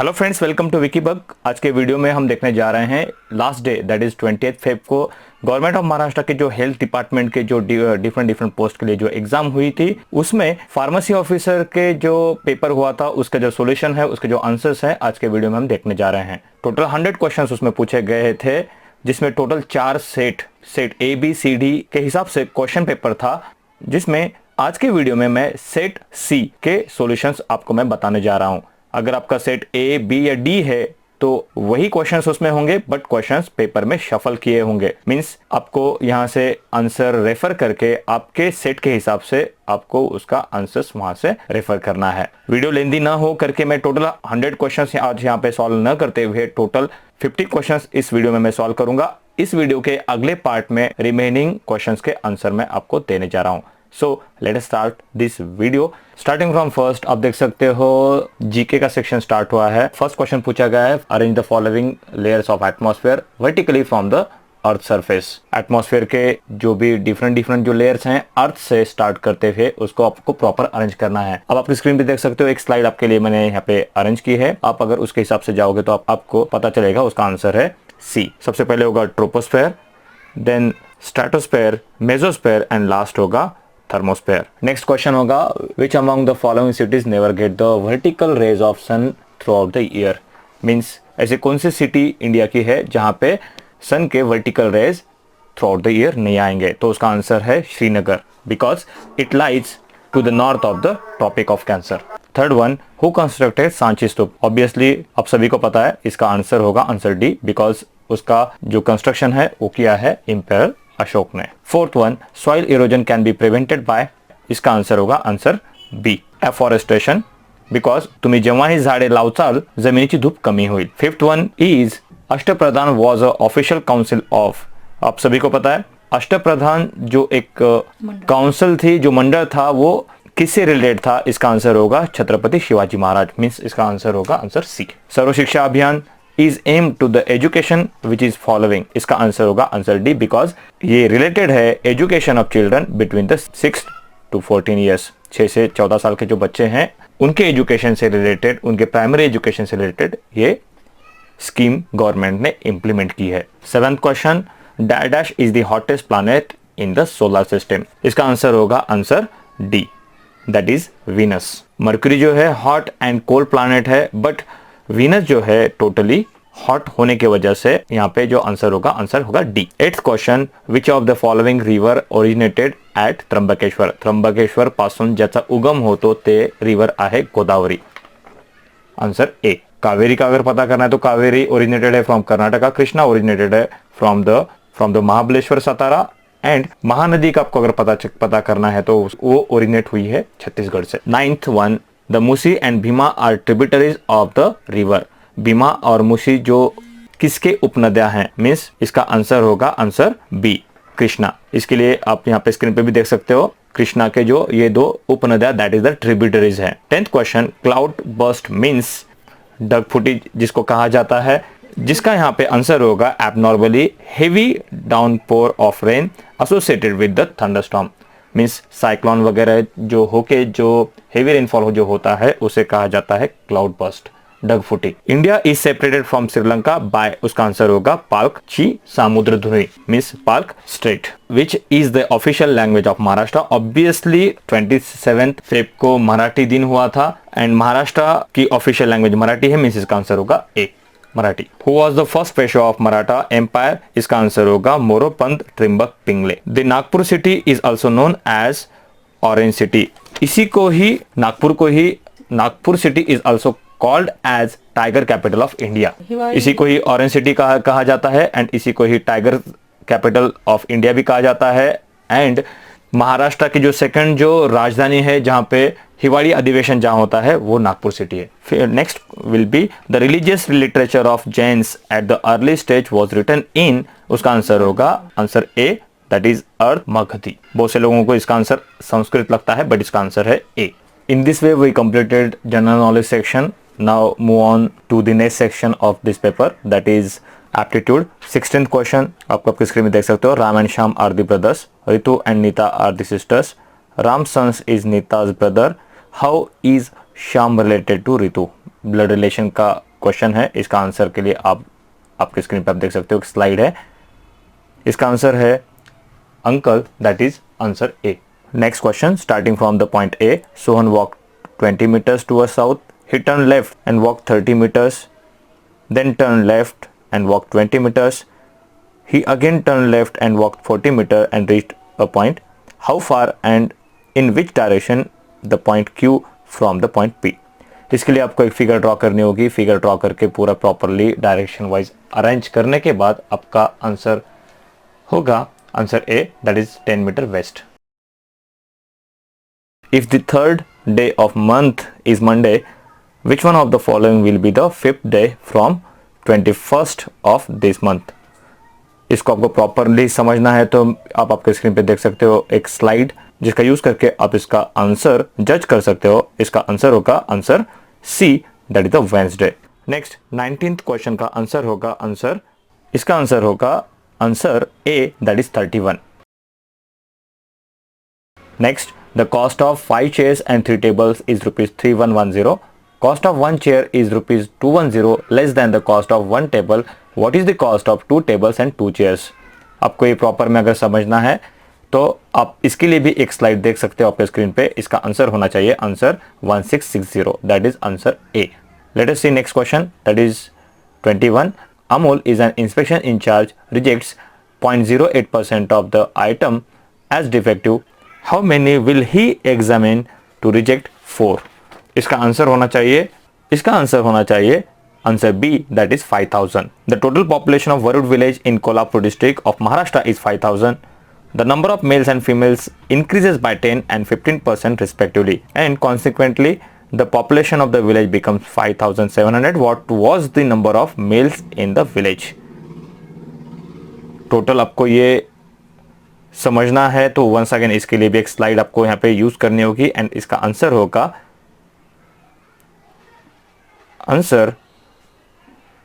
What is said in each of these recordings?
Hello friends, welcome to Wikibug. आज के video में हम देखने जा रहे हैं last day that is 20 Feb को गवर्नमेंट ऑफ महाराष्ट्र के जो हेल्थ डिपार्टमेंट के जो डिफरेंट पोस्ट के लिए जो एग्जाम हुई थी, उसमें फार्मेसी ऑफिसर के जो पेपर हुआ था उसका जो सोल्यूशन है, उसके जो आंसर्स हैं, आज के वीडियो में हम देखने जा रहे हैं। टोटल 100 क्वेश्चन उसमें पूछे गए थे, जिसमें total 4 set A B C D के हिसाब से क्वेश्चन पेपर था, जिसमें आज के वीडियो में मैं सेट सी के सॉल्यूशंस आपको मैं बताने जा रहा हूं। अगर आपका सेट ए बी या डी है तो वही क्वेश्चंस उसमें होंगे, बट क्वेश्चंस पेपर में शफल किए होंगे। मींस आपको यहां से आंसर रेफर करके आपके सेट के हिसाब से आपको उसका आंसर्स वहां से रेफर करना है। वीडियो लेंदी ना हो करके मैं टोटल 100 क्वेश्चंस आज यहाँ पे सॉल्व न करते हुए टोटल 50 क्वेश्चंस इस वीडियो में मैं सॉल्व करूंगा। इस वीडियो के अगले पार्ट में रिमेनिंग क्वेश्चंस के आंसर मैं आपको देने जा रहा हूं। So let us start this video. Starting from first, आप देख सकते हो जीके का सेक्शन स्टार्ट हुआ है। फर्स्ट क्वेश्चन पूछा गया है, arrange the following layers of atmosphere vertically from the earth surface. Atmosphere के जो भी डिफरेंट जो लेयर्स हैं अर्थ से स्टार्ट करते हुए उसको आपको प्रॉपर अरेंज करना है। अब आपकी स्क्रीन पे देख सकते हो एक स्लाइड आपके लिए मैंने यहाँ पे अरेंज की है। आप अगर उसके हिसाब से जाओगे तो आपको पता चलेगा उसका आंसर है सी। सबसे पहले होगा troposphere, then stratosphere, mesosphere and last होगा थर्मोस्फेयर। नेक्स्ट क्वेश्चन होगा, which among the following cities never get the vertical rays of sun throughout the year. Means ऐसे कौन सी सिटी इंडिया की है जहां पे सन के vertical rays throughout the year नहीं आएंगे। तो उसका आंसर है Srinagar, because it lies to the north of the tropic of cancer. Third one, who constructed Sanchi stupa. Obviously आप सभी को पता है, इसका आंसर होगा आंसर डी, बिकॉज उसका जो कंस्ट्रक्शन है वो किया है एम्पायर अशोक ने। Fourth one, soil erosion can be prevented by. इसका आंसर होगा आंसर बी, एफॉरेस्टेशन, बिकॉज तुम्ही जेव्हाही झाडे लावचाल जमिनीची धूप कमी होईल। Fifth one is Ashtapradhan was a official council of. आप सभी को पता है अष्टप्रधान जो एक काउंसिल थी, जो मंडल था, वो किससे रिलेटेड था। इसका आंसर होगा छत्रपति शिवाजी महाराज। मीन्स इसका आंसर होगा आंसर सी। सर्व शिक्षा अभियान is aimed to the education which is following। इसका आंसर होगा आंसर डी, बिकॉज ये रिलेटेड है education of children between the 6 to 14 years. 6 से 14 साल के जो बच्चे हैं उनके एजुकेशन से रिलेटेड, उनके प्राइमरी एजुकेशन से रिलेटेड ये स्कीम गवर्नमेंट ने इंप्लीमेंट की है। 7th question, dash is the hottest planet in the solar system. इसका आंसर होगा answer D, that is Venus. Mercury जो है हॉट एंड कोल्ड प्लैनेट है, बट वीनस जो है टोटली हॉट होने की वजह से यहाँ पे जो आंसर होगा D. 8th question, which of the following river originated at Trimbakeshwar. Trimbakeshwar पासून ज्याचा उगम होतो ते रिवर आहे गोदावरी। Answer A. कावेरी का अगर पता करना है तो कावेरी ओरिजिनेटेड है फ्रॉम कर्नाटका, कृष्णा ओरिजिनेटेड है from the Mahabaleshwar Satara, and Mahanadi का आपको अगर पता करना है तो वो ओरिजिनेट हुई है छत्तीसगढ़ से। 9th one, the Musi and Bhima are tributaries of the river. Bhima और मूसी जो किसके उपनदियां हैं। मीन्स इसका आंसर होगा आंसर बी, कृष्णा। इसके लिए आप यहाँ पे स्क्रीन पे भी देख सकते हो कृष्णा के जो ये 2 उपनदियां दैट इज द ट्रिब्यूटरीज है। 10th question, cloud burst means डगफुटी जिसको कहा जाता है, जिसका यहाँ पे आंसर होगा abnormally heavy downpour of rain associated with the thunderstorm. Means cyclone वगैरह जो होके जो हेवी रेनफॉल जो होता है उसे कहा जाता है क्लाउड बर्स्ट, डगफुटी। India is separated from Sri Lanka by. उसका आंसर होगा पाल्क ची समुद्र धुनी, means Palk strait. Which is the official language of Maharashtra. Obviously 27 Feb को मराठी दिन हुआ था एंड महाराष्ट्र की ऑफिशियल लैंग्वेज मराठी है। मीन्स इसका आंसर होगा A, Marathi. Who was the first Peshwa of Maratha empire. इसका आंसर होगा Moropant Trimbak Pingle. The Nagpur city is also known as orange city. इसी को ही Nagpur city is also called as tiger capital of India. इसी को ही ऑरेंज सिटी कहा जाता है एंड इसी को ही टाइगर कैपिटल ऑफ इंडिया भी कहा जाता है। एंड महाराष्ट्र की जो सेकंड जो राजधानी है जहां पे हिवाड़ी अधिवेशन जहां होता है वो नागपुर सिटी है। फिर next will be the religious literature of Jains at the early stage was written in. उसका आंसर होगा answer A, that is Ardha Magadhi. बहुत से लोगों को इसका आंसर संस्कृत लगता है, बट इसका आंसर है A. In this way we completed general knowledge section. Now move on to the next section of this paper, that is aptitude. 16th question आपको आपकी स्क्रीन में देख सकते हो। Ram and Shyam are the brothers, Ritu and Nita are the sisters, Ram sons is Nita's brother, how is Shyam related to Ritu. Blood relation का question है, इसका answer के लिए आपके स्क्रीन पे आप देख सकते हो, एक स्लाइड है, इसका आंसर है uncle, that is answer A. Next question, starting from the point A, Sohan walk 20 meters towards south, he turned left and walked 30 meters, then turned left and walked 20 meters, he again turned left and walked 40 meters and reached a point. How far and in which direction the point Q from the point P? इसके लिए आपको एक figure draw करनी होगी। Figure draw करके पूरा properly direction wise arrange करने के बाद आपका आंसर होगा answer A, that is 10 metre west. If the third day of month is Monday, which one of the following will be the fifth day from 21st of this month? इसको आपको properly समझना है तो आप आपके screen पे देख सकते हो एक स्लाइड, जिसका यूज करके आप इसका आंसर जज कर सकते हो। इसका आंसर होगा answer C, that is the Wednesday. Next 19th question का आंसर होगा इसका आंसर होगा answer A, that is 31। Next, the cost of 5 chairs and 3 tables is rupees 3110. Cost of 1 chair is rupees 210 less than the cost of 1 table. What is the cost of 2 tables and 2 chairs? आपको ये proper में अगर समझना है तो आप इसके लिए भी एक स्लाइड देख सकते हो आपके स्क्रीन पे। इसका आंसर होना चाहिए answer 1660, that is answer A. Let us see next question, that is 21। Amol is an inspection in charge, rejects 0.08% of the item as defective. How many will he examine to reject 4? इसका answer होना चाहिए answer B, that is 5000। The total population of Varud village in Kolhapur district of Maharashtra is 5000. The number of males and females increases by 10 and 15% respectively, and consequently the population of the village becomes 5700. What was the number of males in the village? Total आपको ये समझना है तो once again इसके लिए भी एक slide आपको यहाँ पे यूज करनी होगी एंड इसका आंसर होगा आंसर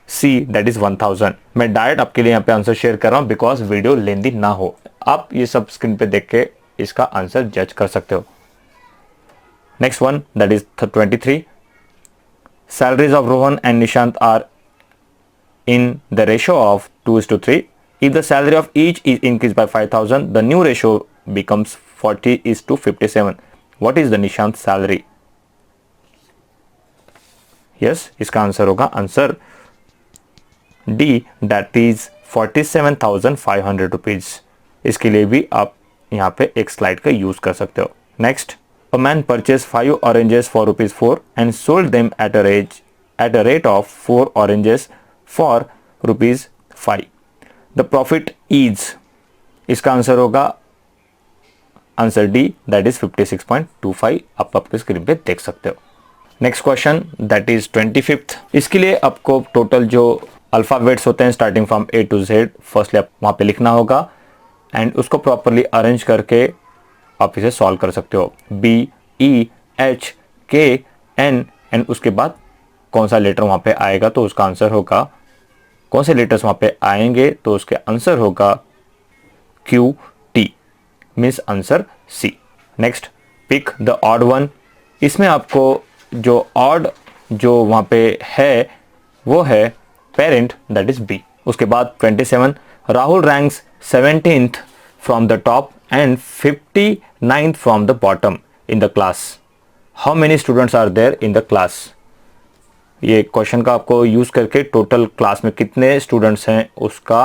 सी, दैट इज 1000। मैं डायरेक्ट आपके लिए यहाँ पे आंसर शेयर कर रहा हूं बिकॉज वीडियो लेंदी ना हो। आप ये सब स्क्रीन पे देख के इसका आंसर जज कर सकते हो। Next one, that is 23। Salaries of Rohan and Nishant are in the ratio of 2:3. If the salary of each is increased by 5000, the new ratio becomes 40:57. What is the Nishant salary? Yes, इसका answer होगा answer D, that is 47,500 rupees। इसके लिए भी आप यहाँ पे एक slide का यूज कर सकते हो। Next, a man purchased 5 oranges for rupees 4 and sold them at a rate of 4 oranges for rupees 5. The profit is, इसका आंसर होगा आंसर डी, दैट इज 56.25। आप आपके स्क्रीन पे देख सकते हो। Next question, that is 25th। इसके लिए आपको टोटल जो अल्फाबेट्स होते हैं starting from A to Z, firstly आप वहां पे लिखना होगा एंड उसको प्रॉपरली अरेंज करके आप इसे सॉल्व कर सकते हो। बी, ई, एच, के, एन एंड उसके बाद कौन सा लेटर वहां पे आएगा तो उसका आंसर होगा, कौन से लेटर्स वहां पे आएंगे तो उसके आंसर होगा Q T, means answer C. Next, pick the odd one. इसमें आपको जो ऑड जो वहां पे है वो है पेरेंट, दैट इज बी। उसके बाद 27, Rahul ranks 17th from the top and 59th from the bottom in the class. How many students are there in the class? ये क्वेश्चन का आपको यूज करके टोटल क्लास में कितने स्टूडेंट्स हैं उसका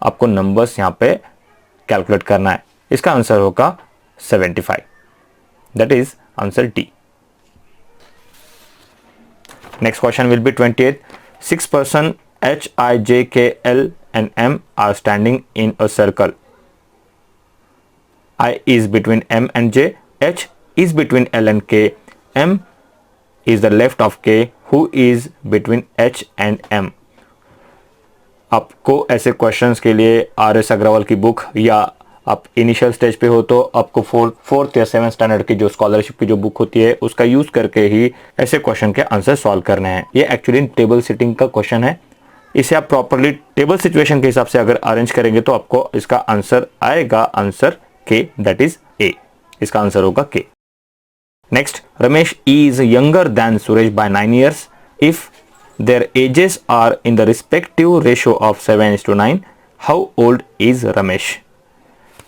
आपको नंबर्स यहाँ पे कैलकुलेट करना है। इसका आंसर होगा 75, that is answer D. Next question will be 28। 6 person H, I, J, K, L and M are standing in a circle. I is between M and J, H is between L and K, M is the left of K, who is between H and M. आपको ऐसे questions के लिए RS Agarwal की book या आप initial stage पे हो तो आपको फोर्थ या 7th स्टैंडर्ड की जो स्कॉलरशिप की जो बुक होती है उसका यूज करके ही ऐसे क्वेश्चन के आंसर सॉल्व करने हैं। ये एक्चुअली टेबल सिटिंग का क्वेश्चन है। इसे आप प्रॉपरली टेबल सिचुएशन के हिसाब से अगर अरेंज करेंगे तो आपको इसका आंसर आएगा आंसर के, दैट इज ए। इसका आंसर होगा के। Next, Ramesh is younger than Suresh by 9 years. If their ages are in the respective ratio of 7:9, how old is Ramesh?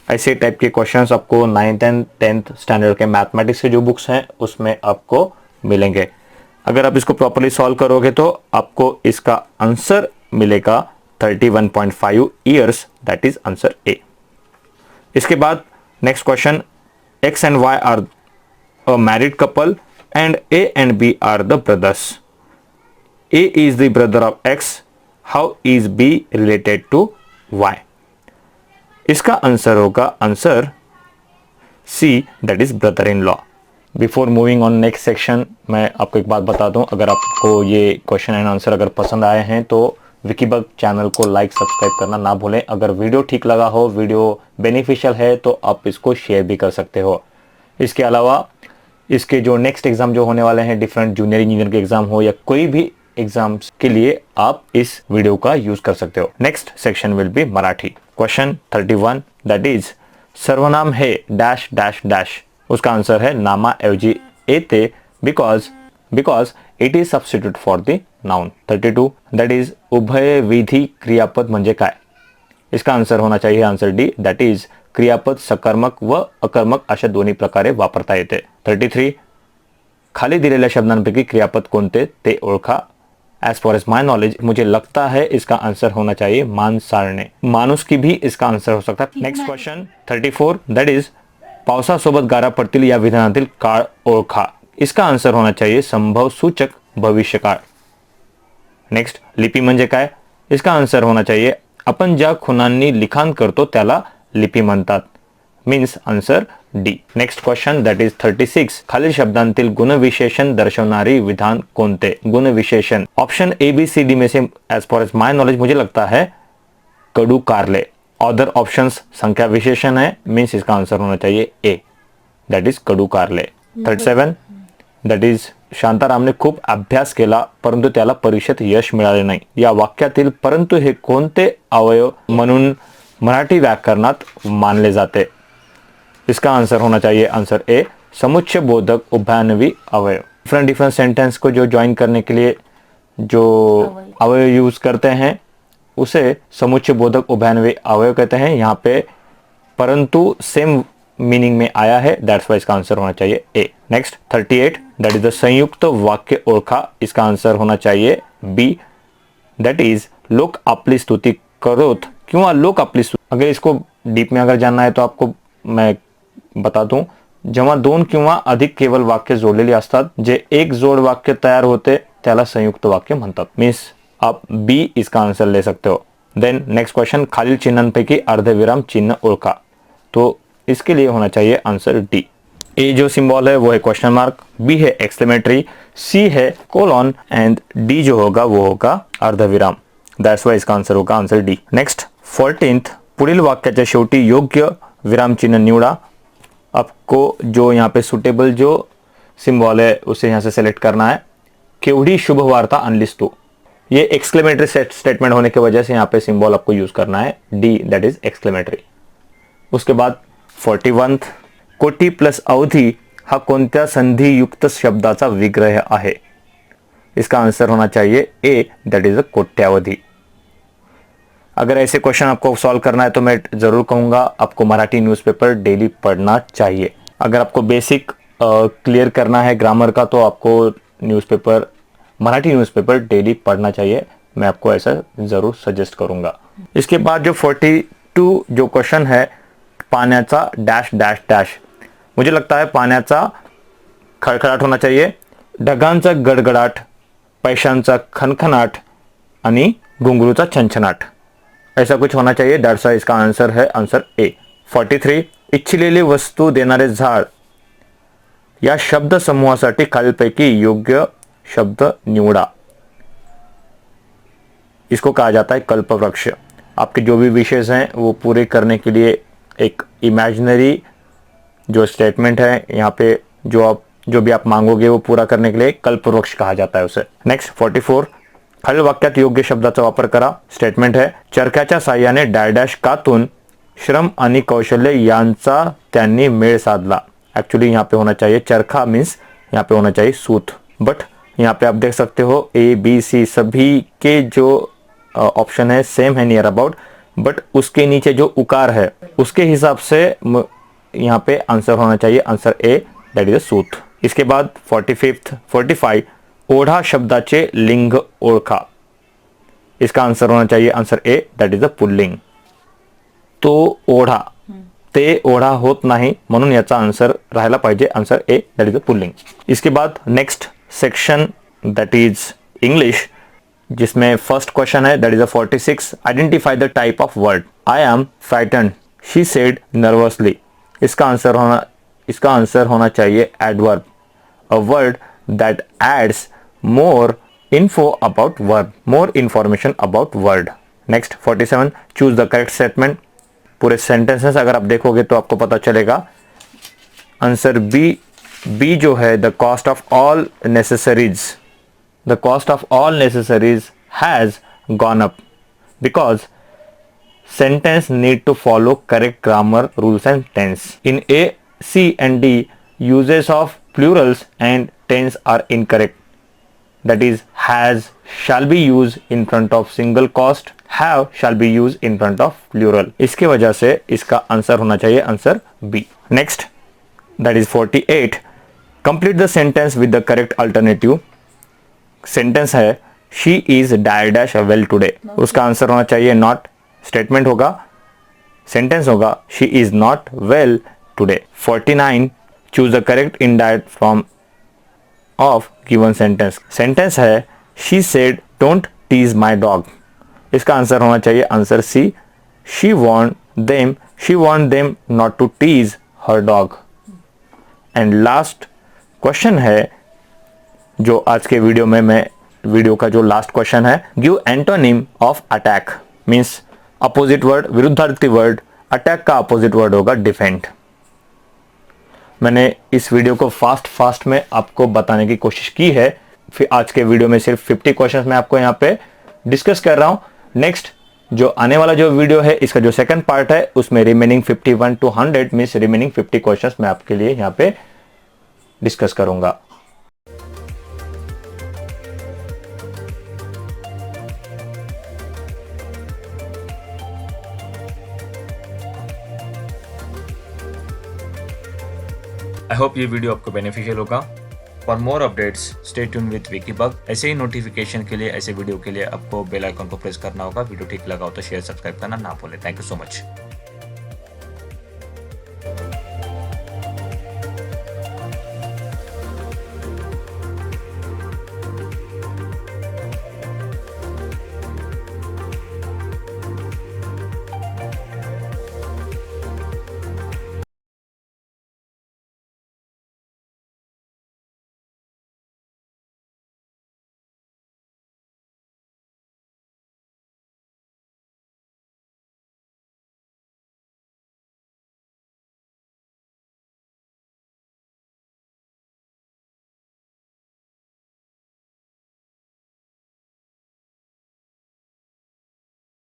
ऐसे टाइप के क्वेश्चंस आपको 9th एंड 10th स्टैंडर्ड के mathematics के जो books हैं उसमें आपको मिलेंगे। अगर आप इसको प्रॉपरली सॉल्व करोगे तो आपको इसका आंसर मिलेगा 31.5 years, that is answer A. इसके बाद next question, X and Y are a married couple and A and B are the brothers. A is the brother of X, how is B related to Y? इसका answer होगा answer C, that is brother in law. Before moving on next section, मैं आपको एक बात बता दूं, अगर आपको ये क्वेश्चन एंड आंसर अगर पसंद आए हैं तो विकीबग चैनल को लाइक सब्सक्राइब करना ना भूलें। अगर वीडियो ठीक लगा हो, वीडियो बेनिफिशियल है तो आप इसको शेयर भी कर सकते हो। इसके अलावा इसके जो नेक्स्ट एग्जाम जो होने वाले हैं, डिफरेंट जूनियर इंजीनियर के एग्जाम हो या कोई भी एग्जाम्स के लिए आप इस वीडियो का यूज कर सकते हो। Next section will be Marathi. Question 31, that is सर्वनाम है डैश डैश डैश। उसका आंसर है नामा ऐवजी येते because it is substitute for the noun. 32, that is उभयविधी क्रियापद म्हणजे काय? इसका आंसर होना चाहिए आंसर डी, दैट इज क्रियापद सकर्मक व अकर्मक अशा दोन्ही प्रकारे वापरता येते। 33, खाली दिलेल्या शब्दांपैकी क्रियापद कोणते ते ओळखा। As for as my knowledge, मुझे लगता है इसका आंसर होना चाहिए मान सारणे। माणूस की भी इसका आंसर हो सकता है। नेक्स्ट क्वेश्चन 34, दैट इज पावसासोबत गारा पडतील या विधानातील काळ ओळखा। इसका आंसर होना चाहिए संभव सूचक भविष्यकाळ। नेक्स्ट, लिपी म्हणजे काय? इसका आंसर होना चाहिए आपण ज्या खुणांनी लिखाण करतो त्याला लिपी म्हणतात, means answer D. Next question that is 36, खालील शब्दांतील गुणविशेषण दर्शवणारी विधान कोणते? गुणविशेषण option A B C D में से as for as my knowledge मुझे लगता है कडू कारले। अदर ऑप्शंस संख्या विशेषण है, मीन्स इसका आंसर होना चाहिए ए, दैट इज कडू कारले। 37, दैट इज शांतारामने खूप अभ्यास केला परंतु त्याला परीक्षेत यश मिळाले नाही। या वाक्यातील परंतु हे कोणते अवयव म्हणून मराठी व्याकरणात मानले जाते? इसका आंसर होना चाहिए आंसर ए, समुच्चय बोधक उभयान्वयी अवयव। डिफरेंट सेंटेंस को जो ज्वाइन करने के लिए जो अवयव यूज करते हैं उसे समुच्चय बोधक उभयान्वयी अवयव कहते हैं। यहाँ पे परंतु सेम मीनिंग में आया है, दैट्स वाई इसका आंसर होना चाहिए ए। नेक्स्ट 38, दैट इज द संयुक्त वाक्य ओळखा। इसका आंसर होना चाहिए बी, दैट इज लोक आपली स्तुती करोत किंवा लोक आपली स्तुती। अगर इसको डीप में अगर जानना है तो आपको मैं बता दूं, जेव्हा दोन किंवा अधिक केवळ वाक्य जोडलेली असतात, जे एक जोड वाक्य तयार होते त्याला संयुक्त वाक्य म्हणतात। मीन्स आप बी इसका आंसर ले सकते हो। देन नेक्स्ट क्वेश्चन, खालील चिन्हांपैकी अर्धविराम चिन्ह ओळखा। तो इसके लिए होना चाहिए आंसर डी। ए जो सिंबल है वो है क्वेश्चन मार्क, बी है एक्सक्लेमेटरी, सी है कोलॉन एंड डी जो होगा वो होगा अर्धविराम। दैट्स वाई इसका आंसर होगा आंसर डी। नेक्स्ट 14th, पुढील वाक्याच्या शेवटी योग्य विराम चिन्ह निवडा। आपको जो यहाँ पे सुटेबल जो सिंबल है उसे यहाँ से सेलेक्ट करना है। केवढी शुभ वार्ता आणलीस तू, ये एक्सक्लेमेटरी स्टेटमेंट होने की वजह से यहाँ पे सिंबल आपको यूज करना है डी, दैट इज एक्सक्लेमेटरी। उसके बाद 41th, कोटी प्लस अवधी हा कोणत्या संधियुक्त शब्दाचा विग्रह आहे? इसका आंसर होना चाहिए ए, दैट इज अ कोट्यावधी। अगर ऐसे क्वेश्चन आपको सॉल्व करना है तो मैं जरूर कहूंगा आपको मराठी न्यूज़पेपर डेली पढ़ना चाहिए। अगर आपको बेसिक क्लियर करना है ग्रामर का तो आपको मराठी न्यूज़पेपर डेली पढ़ना चाहिए, मैं आपको ऐसा जरूर सजेस्ट करूंगा। इसके बाद जो 42 जो क्वेश्चन है, पाण्याचा डैश डैश डैश, मुझे लगता है पाण्याचा खडखडाट होना चाहिए, ढगांचा गडगडाट, पैशांचा खनखनाट आणि घुंगरूचा छनछनाट, ऐसा कुछ होना चाहिए। दैट्स वाई इसका आंसर है आंसर ए। 43, इच्छिलेली वस्तू देणारे झाड या शब्द समूहासाठी खालीलपैकी योग्य शब्द निवडा। इसको कहा जाता है कल्पवृक्ष। आपके जो भी विशेष हैं वो पूरे करने के लिए एक इमेजिनरी जो स्टेटमेंट है यहाँ पे जो भी आप मांगोगे वो पूरा करने के लिए कल्पवृक्ष कहा जाता है उसे। नेक्स्ट 44, खालील वाक्यात योग्य शब्दाचा वापर करा। स्टेटमेंट है, चरख्याच्या साह्याने डॅश कातून श्रम आणि कौशल्य यांचा त्यांनी मेळ साधला। एक्चुअली यहाँ पे होना चाहिए चरखा, मीन्स यहाँ पे होना चाहिए सूत, बट यहाँ पे आप देख सकते हो ए बी सी सभी के जो ऑप्शन है सेम है नियर अबाउट, बट उसके नीचे जो उकार है उसके हिसाब से यहाँ पे आंसर होना चाहिए आंसर ए, दैट इज सूत। इसके बाद 45 ओढा शब्दाचे लिंग ओळखा, इसका आंसर होना चाहिए answer A, that is a pulling. तो ओढा ते ओढा होत नाही म्हणून याचा आंसर राहायला पाहिजे answer A, that is a pulling. इसके बाद next section that is English, जिसमें फर्स्ट क्वेश्चन है that is a 46 identify the type of word. I am frightened she said nervously, इसका आंसर होना चाहिए adverb, a word that adds more info about verb, more information about word। next 47 choose the correct statement। पूरे sentences अगर आप देखोगे तो आपको पता चलेगा आंसर बी जो है the cost of all necessaries has gone up because sentence need to follow correct grammar rules and tense। in A, C and D uses of plurals and tense are incorrect, that is has shall be used in front of single cost, have shall be used in front of plural। इसके वजह से इसका answer होना चाहिए answer B. Next that is 48 complete the sentence with the correct alternative. Sentence है she is dash well today, उसका answer होना चाहिए नॉट। स्टेटमेंट होगा, सेंटेंस होगा she is not well today. 49 choose the correct indirect from of given sentence. Sentence है she said don't tease my dog, इसका answer होना चाहिए answer C, she want them not to tease her dog. And last question है जो आज के video का जो लास्ट क्वेश्चन है, give antonym of attack, means opposite word, विरुद्धार्थी वर्ड। अटैक का अपोजिट वर्ड होगा डिफेंड। मैंने इस वीडियो को फास्ट में आपको बताने की कोशिश की है, फिर आज के वीडियो में सिर्फ 50 क्वेश्चंस मैं आपको यहाँ पे डिस्कस कर रहा हूँ। नेक्स्ट जो आने वाला जो वीडियो है इसका जो सेकंड पार्ट है उसमें remaining 51 to 100 means remaining 50 questions मैं आपके लिए यहाँ पे डिस्कस करूंगा। आई होप ये वीडियो आपको बेनिफिशियल होगा। For more updates stay tune with Wikibug. ऐसे ही नोटिफिकेशन के लिए, ऐसे वीडियो के लिए आपको बेल आइकन को प्रेस करना होगा। वीडियो ठीक लगा हो तो शेयर सब्सक्राइब करना ना भूलें। Thank you so much.